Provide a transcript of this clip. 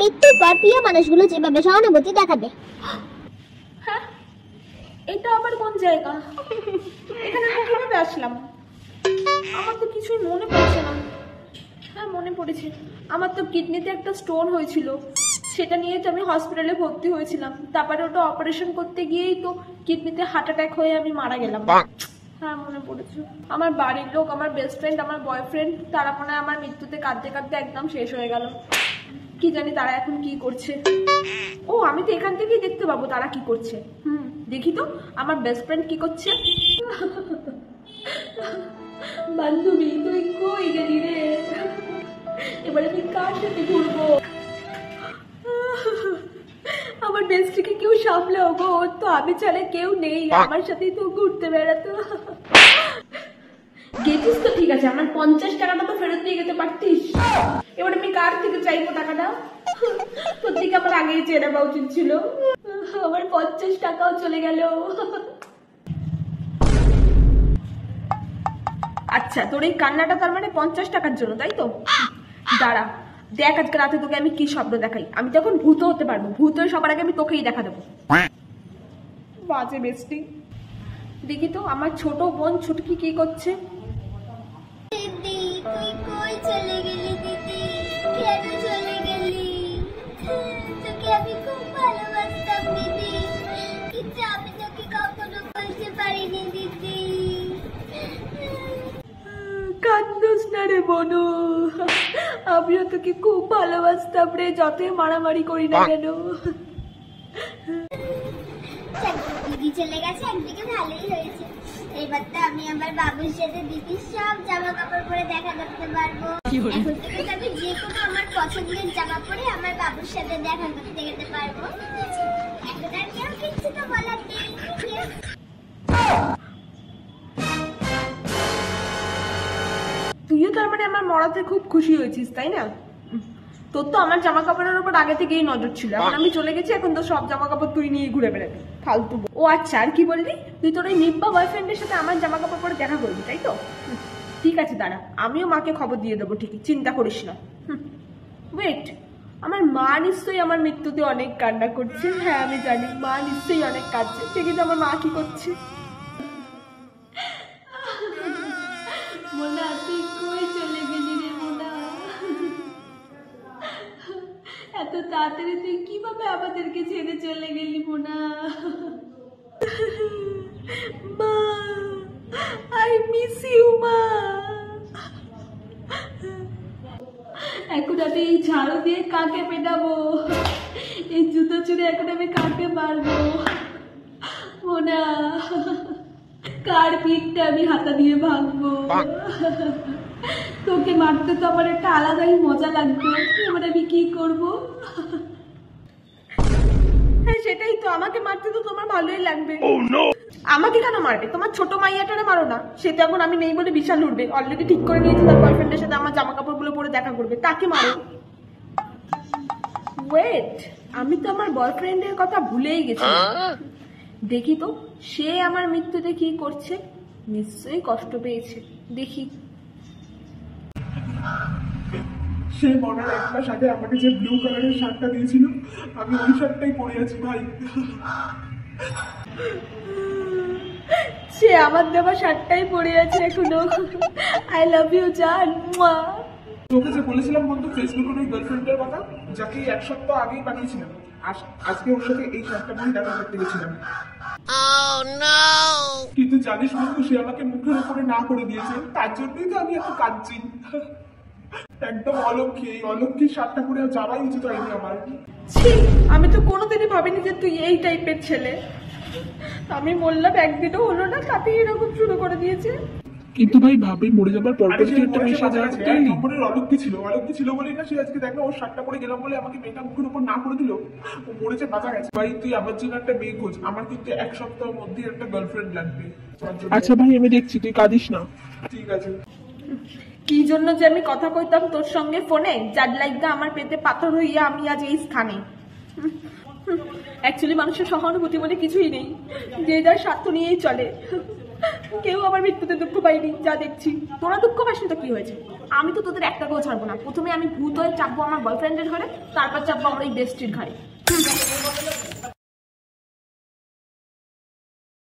মৃত্যুর পর প্রিয় মানুষগুলো যেভাবে সহানুভূতি দেখাবে। হ্যাঁ, এটা আবার কোন জায়গা? এখানে আমি কিভাবে আসলাম? আমার তো কিছুই মনে পড়ছে না। হ্যাঁ, মনে পড়েছে, আমার তো কিডনিতে একটা স্টোন হয়েছিল, সেটা নিয়ে তো আমি হসপিটালে ভর্তি হয়েছিলাম। তারপরে ওটা অপারেশন করতে গিয়েই তো কিডনিতে হার্ট অ্যাটাক হয়ে আমি মারা গেলাম। হ্যাঁ, মনে পড়েছে। আমার বাড়ির লোক, আমার বেস্ট ফ্রেন্ড, আমার বয়ফ্রেন্ড, তারা মনে হয় আমার মৃত্যুতে কাঁদতে কাঁদতে একদম শেষ হয়ে গেল। কি জানি তারা এখন কি করছে। ও, আমি তো এখান থেকেই দেখতে পাবো তারা কি করছে। দেখি তো আমার বেস্ট ফ্রেন্ড কি করছে। বান্ধবী, তুই কই গেলি রে? এবারে আমি কার সাথে ঘুরবো? আমার বেস্টিকে কেউ সামলাও গো, তো আমি ছাড়া কেউ নেই, আমার সাথেই তো ঘুরতে বেড়াতো। গেছিস তো ঠিক আছে, আমার 50 টাকাটা তো ফেরত দিয়ে যেতে পারতিস। এবার আমি কার থেকে চাইবো টাকাটা? তোর থেকে আমার আগেই চেয়ে নেওয়া উচিত ছিল। আমার 50 টাকাও চলে গেল। আচ্ছা, তোর এই কান্নাটা তার মানে 50 টাকার জন্য, তাই তো? দাঁড়া, দেখ আজকে রাতে তোকে আমি কি স্বপ্ন দেখাই। আমি তখন ভূত হতে পারবো, ভূত হয়ে সবার আগে আমি তোকেই দেখা দেবো। বাজে বেস্টি। দেখি তো আমার ছোট বোন ছুটকি কি করছে। দিদি, তুই কই চলে গেলি? দিদি, কেন চলে গেলি? তোকে আমি খুব ভালোবাসতাম দিদি, কিন্তু আমি তোকে কখনো বলতে পারিনি দিদি। কান্দুস না রে বনু, আমিও তোকে খুব ভালোবাসতাম রে, যতই মারামারি করি না কেন। দিদি চলে গেছে, একদিকে ভালোই হয়েছে। এবার তো আমি আমার বাবুর সাথে দিদির সব জামা কাপড় পরে দেখা করতে পারবো। এখন থেকে তো আমি যে কোনো আমার পছন্দের জামা পরে আমার বাবুর সাথে দেখা করতে যেতে পারবো। এখন আর কেউ কিচ্ছু তো বলার নেই। তুইও তার মানে আমার মরাতে খুব খুশি হয়েছিস, তাই না? তোর তো আমার জামা কাপড়ের উপর আগে থেকেই নজর ছিল। এখন আমি চলে গেছি, এখন তো সব জামা কাপড় তুই নিয়ে ঘুরে বেড়াবি, ফালতু। ও আচ্ছা, আর কি বললি? তুই তোর ওই নিব্বা বয়ফ্রেন্ডের সাথে আমার জামা কাপড় পরে দেখা করবি, তাই তো? ঠিক আছে, দাঁড়া, আমিও মাকে খবর দিয়ে দেবো, ঠিকই, চিন্তা করিস না। ওয়েট, আমার মা নিশ্চয়ই আমার মৃত্যুতে অনেক কান্না করছে। হ্যাঁ, আমি জানি মা নিশ্চয়ই অনেক কাঁদছে। সে কিন্তু আমার মা কি করছে? মোনা, তুই কই চলে গেলি রে মোনা? এত তাড়াতাড়ি তুই কিভাবে আমাদেরকে ছেড়ে চলে গেলি মোনা? মা, আই মিস ইউ মা। এখন আমি এই ঝাড়ু দিয়ে কাকে পেটাবো? এই জুতো চুড়ে এখন আমি কাকে মারবো? মোনা, কার পিঠটা আমি হাতা দিয়ে ভাঙবো? তোকে মারতে তো আমার একটা আলাদাই মজা লাগতো। এবার আমি কি করবো? হ্যাঁ, সেটাই তো, আমাকে মারতে তো তোমার ভালোই লাগবে। আমাকে কেন মারবে? তোমার ছোট মাইয়াটারে মারো না, সে তো এখন আমি নেই বলে বিশাল উঠবে। অলরেডি ঠিক করে নিয়েছে তার বয়ফ্রেন্ডের সাথে আমার জামা কাপড়গুলো পরে দেখা করবে, তাকে মারো। ওয়েট, আমি তো আমার বয়ফ্রেন্ডের কথা ভুলেই গেছি। দেখি তো সে আমার মৃত্যুতে কি করছে। নিশ্চয়ই কষ্ট পেয়েছে, দেখি। সে মনার এক মাস আগে আমাকে যে ব্লু কালারের শার্টটা দিয়েছিল, আমি ওই শার্টটাই পরে আছি ভাই। সে আমার দেওয়া শার্টটাই পরে আছে এখনো। আই লাভ ইউ জান। তোকে যে বলেছিলাম বন্ধু ফেসবুকের ওই গার্লফ্রেন্ডের কথা, যাকে 1 সপ্তাহ আগেই বানিয়েছিলাম, আজকে ওর সাথে এই শার্টটা পরে দেখা করতে গেছিলাম। কিন্তু জানিস বন্ধু, সে আমাকে মুখের উপরে না করে দিয়েছে, তার জন্যই তো আমি এত কাঁদছি। একদম অলক্ষী, এই অলক্ষীর শার্টটা পরে আর যাওয়াই উচিত হয়নি আমার। ছি, আমি তো কোনোদিনই ভাবিনি যে তুই এই টাইপের ছেলে। আমি বললাম একদিনও হলো না, তাতে এরকম শুরু করে দিয়েছে। কিন্তু ভাই ভাবি, মরে যাবার পর একটা মেশাজ আছে, নম্বরের অলক্ষী ছিল বলেই না সে আজকে দেখলো ওর শার্টটা পরে গেলাম বলে আমাকে মেয়েটা মুখের উপর না করে দিল। ও মরেছে, বাঁচা গেছে। ভাই তুই আমার জন্য একটা মেয়ে খোঁজ, আমার কিন্তু 1 সপ্তাহের মধ্যে একটা গার্লফ্রেন্ড লাগবে। আচ্ছা ভাই, আমি দেখছি, তুই কাঁদিস না। ঠিক আছে। কি জন্য যে আমি কথা কইতাম তোর সঙ্গে ফোনে, যার লাইগা আমার পেটে পাথর হইয়া আমি আজ এই স্থানে। অ্যাকচুয়ালি মানুষের সহানুভূতি বলে কিছুই নেই, যে যার স্বার্থ নিয়েই চলে। কেউ আমার মৃত্যুতে দুঃখ পাইনি, যা দেখছি। তোরা দুঃখ পাসনি তো কি হয়েছে? আমি তো তোদের একটাকেও ছাড়বো না। প্রথমে আমি ভূত হয়ে চাপবো আমার বয়ফ্রেন্ডের ঘরে, তারপর চাপবো আমার ওই বেস্টির ঘরে।